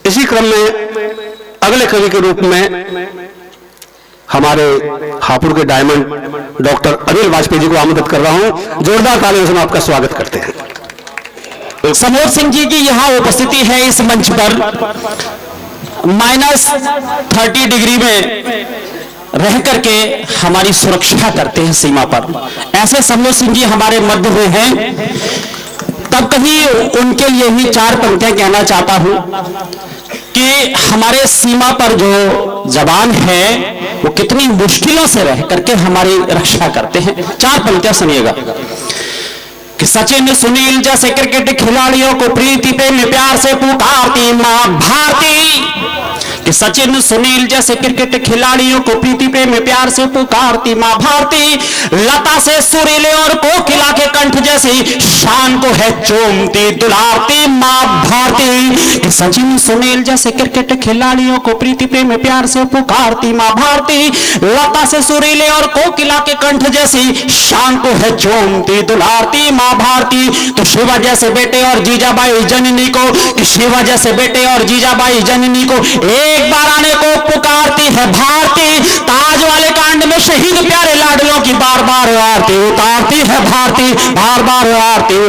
इसी क्रम में अगले कवि के रूप में हमारे हापुड़ के डायमंड डॉक्टर अनिल वाजपेयी जी को आमंत्रित कर रहा हूं। जोरदार तालियों से हम आपका स्वागत करते हैं। समोद सिंह जी की यहाँ उपस्थिति है इस मंच पर। -30 डिग्री में रह करके हमारी सुरक्षा करते हैं सीमा पर। ऐसे समोद सिंह जी हमारे मध्य में हैं। तब कहीं उनके लिए ही 4 पंक्तियां कहना चाहता हूं कि हमारे सीमा पर जो जवान है वो कितनी मुश्किलों से रह करके हमारी रक्षा करते हैं। 4 पंक्तियां सुनिएगा कि सचिन सुनील जैसे क्रिकेट खिलाड़ियों को प्रीति प्रेम प्यार से पुकारती मां भारती। कि सचिन सुनील जैसे क्रिकेट खिलाड़ियों को प्रीति प्रेम प्यार से पुकारती मां भारती। लता से सुरीले और कोकिला के कंठ जैसी शान को है चूमती दुलारती मां भारती। कि सचिन सुनील जैसे क्रिकेट खिलाड़ियों को प्रीति प्रेम प्यार से पुकारती मां भारती। लता से सुरीले और कोकिला के कंठ जैसी शान को है चूमती दुलारती मां भारती। तो शिवा जैसे बेटे और जीजाबाई जननी को, कि शिवा जैसे बेटे और जीजाबाई जननी को एक बार आने को पुकारती है भारती। ताज वाले कांड में शहीद प्यारे लाडलों की बार बार आरती उतारती है भारती, बार बार आरती।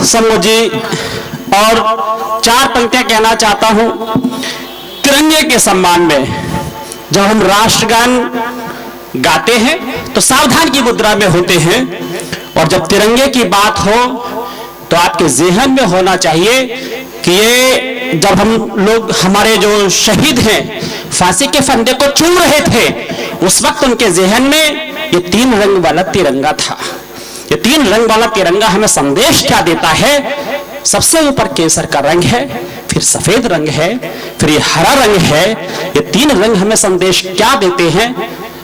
समझ जी, और 4 पंक्तियां कहना चाहता हूं तिरंगे के सम्मान में। जब हम राष्ट्रगान गाते हैं तो सावधान की मुद्रा में होते हैं, और जब तिरंगे की बात हो तो आपके ज़हन में होना चाहिए कि ये जब हम लोग हमारे जो शहीद हैं फांसी के फंदे को चूम रहे थे, उस वक्त उनके ज़हन में ये 3 रंग वाला तिरंगा था। ये 3 रंग वाला तिरंगा हमें संदेश क्या देता है? सबसे ऊपर केसर का रंग है, फिर सफेद रंग है, फिर ये हरा रंग है। ये 3 रंग हमें संदेश क्या देते हैं?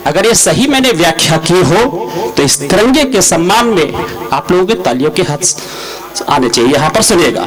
अगर ये सही मैंने व्याख्या की हो तो इस तिरंगे के सम्मान में आप लोगों के तालियों के हाथ आने चाहिए। यहां पर सुनिएगा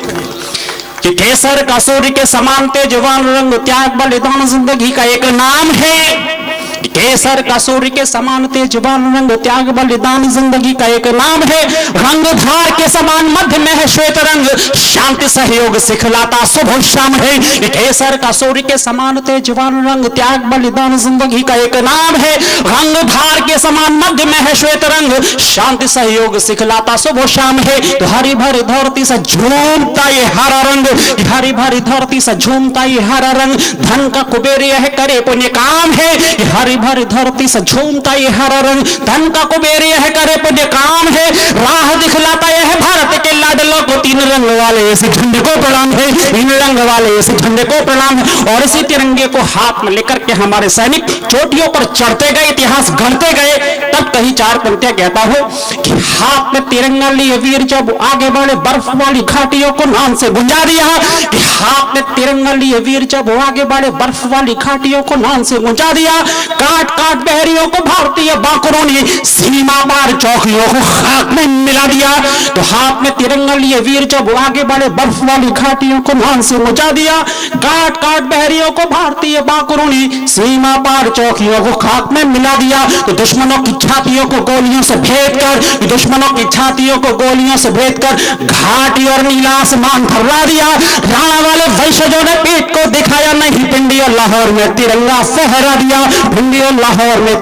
कि केसर का सूर्य के समान तेजवान रंग त्याग बलिदान जिंदगी का एक नाम है। केसर का सूर्य के समान तेजवान रंग त्याग बलिदान जिंदगी का एक नाम है। रंगधार के समान मध्य में है श्वेत रंग, शांति सहयोग सिखलाता शुभ शाम है। केसर का सूर्य के समान तेजवान रंग त्याग बलिदान जिंदगी का एक नाम है। रंगधार के समान मध्य में है श्वेत रंग, शांति सहयोग सिखलाता शुभ शाम है। तो हरी भरी धरती से झूमता ये हरा रंग, हरी भरी धरती से झूमता ये हरा रंग। धन का कुबेर यह करे पुण्य काम है। हरी भरी धरती से झूमता ये हरा रंग, धन का कुबेर यह करे पुण्य काम है। राह दिखलाता यह भारत के लाडलों को 3 रंग वाले इस झंडे को प्रणाम है। 3 रंग वाले इस झंडे को प्रणाम है। और इसी तिरंगे को हाथ में लेकर के हमारे सैनिक चोटियों पर चढ़ते गए, इतिहास गढ़ते गए। तब कहीं 4 पंक्तियां कहता हूं कि हाथ में तिरंगा लिए वीर जब आगे बढ़े बर्फ वाली घाटियों को नाम से गुंजा दिया। कि हाथ में तिरंगा लिए वीर जब आगे बढ़े बर्फ वाली घाटियों को नाम से गुंजा दिया। काट काट बहरियों को भारतीय बांकुरों ने सीमा पार चौकियों को खाक में मिला दिया। तो हाथ में तिरंगा लिए वीर जब आगे बढ़े बर्फ वाली घाटियों को नाम से गुंजा दिया। काट काट बहरियों को भारतीय बांकुरों ने सीमा पार चौकियों को खाक में मिला दिया। तो दुश्मनों की छातियों को गोलियों से भेद कर, दुश्मनों की छातियों को गोलियों से भेद कर घाटी और नीला आसमान फहरा दिया। राणा वाले वंशजों ने पीठ को दिखाया नहीं, पिंडी और लाहौर में तिरंगा फहरा दिया। पिंडी और लाहौर में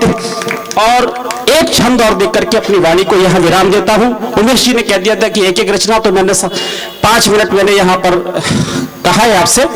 और एक छंद और देख करके अपनी वाणी को यहां विराम देता हूं। उमेश जी ने कह दिया था कि एक एक रचना तो मैंने 5 मिनट मैंने यहां पर कहा है आपसे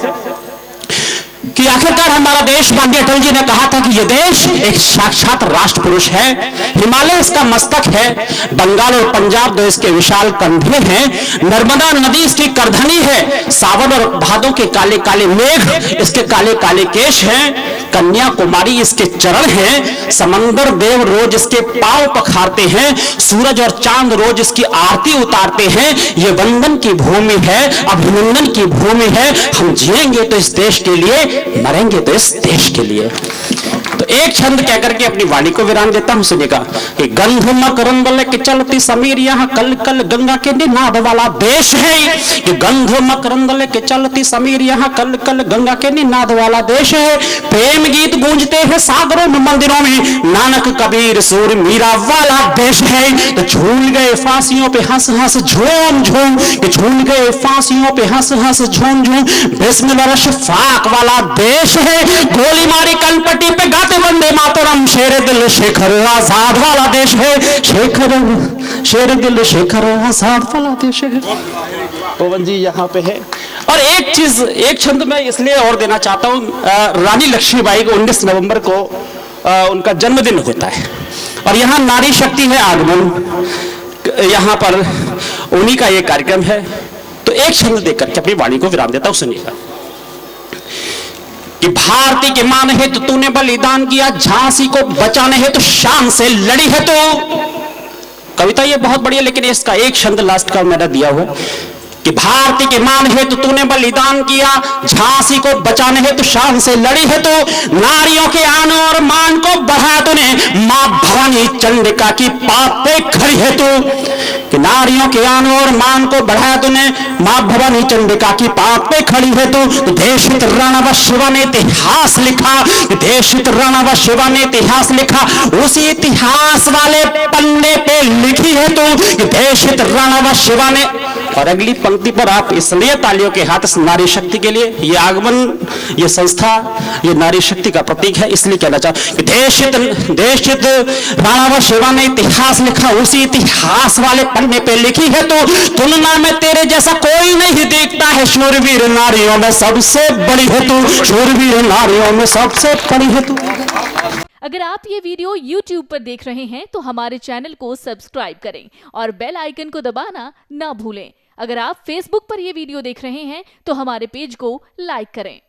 कि आखिरकार हमारा देश, गांधी अटल जी ने कहा था कि यह देश एक साक्षात राष्ट्र पुरुष है। हिमालय इसका मस्तक है, बंगाल और पंजाब दो इसके विशाल कंधे हैं, नर्मदा नदी इसकी करधनी है, सावन और भादों के काले काले मेघ इसके काले काले केश हैं, कन्याकुमारी इसके चरण हैं, समंदर देव रोज इसके पांव पखारते हैं, सूरज और चांद रोज इसकी आरती उतारते हैं। ये वंदन की भूमि है, अभिनंदन की भूमि है। हम जिएंगे तो इस देश के लिए, मरेंगे तो इस देश के लिए। तो तो एक छंद कहकर के अपनी वाणी को विराम देता हूं। सुनिएगा कि गंध मकरंद लेके चलती समीर यहाँ कल कल गंगा के निनाद वाला देश है। कि गंध मकरंद लेके चलती समीर यहाँ कल कल गंगा के निनाद वाला देश है। प्रेम गीत गूंजते हैं सागरों में मंदिरों में, नानक कबीर सूर मीरा वाला देश है। तो झूल गए फांसियों पे हंस हंस झूम झूम, कि झूल गए फांसियों पे हंस हंस झूम झूम, बिस्मिल्लाह शफाक वाला देश है। गोली मारी कनपट्टी पे गाते वंदे मातरम, शेर दिल शेखर आजाद वाला देश है। शेर दिल शेखर आजाद वाला देश है। पवन जी यहाँ पे है। और एक चीज, एक छंद मैं इसलिए और देना चाहता हूं, रानी लक्ष्मीबाई को 19 नवंबर को उनका जन्मदिन होता है और यहाँ नारी शक्ति है आगमन, यहाँ पर उन्हीं का ये कार्यक्रम है। तो एक छंद देकर के अपनी वाणी को विराम देता हूं। सुनिएगा कि भारती के मान है तो तूने बलिदान किया, झांसी को बचाने है तो शान से लड़ी है। तो कविता ये बहुत बढ़िया, लेकिन इसका एक छंद लास्ट का मैंने दिया हुआ कि भारती के मान है तो तूने बलिदान किया, झांसी को बचाने है तो शान से लड़ी है। तो नारियों के आन और मान को बढ़ा तूने, मां भवानी चंडिका की पाप पे खड़ी है। तो नारियों के आन और मान को बढ़ाया तूने, मां भवानी चंडिका की पाप पे खड़ी है। तो देशित राणा व शिवा ने इतिहास लिखा, देशित राणा व शिवा ने इतिहास लिखा, उसी इतिहास वाले पन्ने पे लिखी है। तो देशित राणा व शिवा ने, और अगली पंक्ति पर आप इसलिए तालियों के हाथ इस नारी शक्ति के लिए, ये आगमन, ये संस्था, ये नारी शक्ति का प्रतीक है, इसलिए कहना चाहूं कि देशित राणा व शिवा ने इतिहास लिखा, उसी इतिहास वाले पन्ने पे लिखी है। तो तुलना में तेरे जैसा कोई नहीं दिखता है, शूरवीर नारियों में सबसे बड़ी है तू, शूरवीर नारियों में सबसे बड़ी है तू। अगर आप ये वीडियो YouTube पर देख रहे हैं तो हमारे चैनल को सब्सक्राइब करें और बेल आइकन को दबाना ना भूलें। अगर आप Facebook पर ये वीडियो देख रहे हैं तो हमारे पेज को लाइक करें।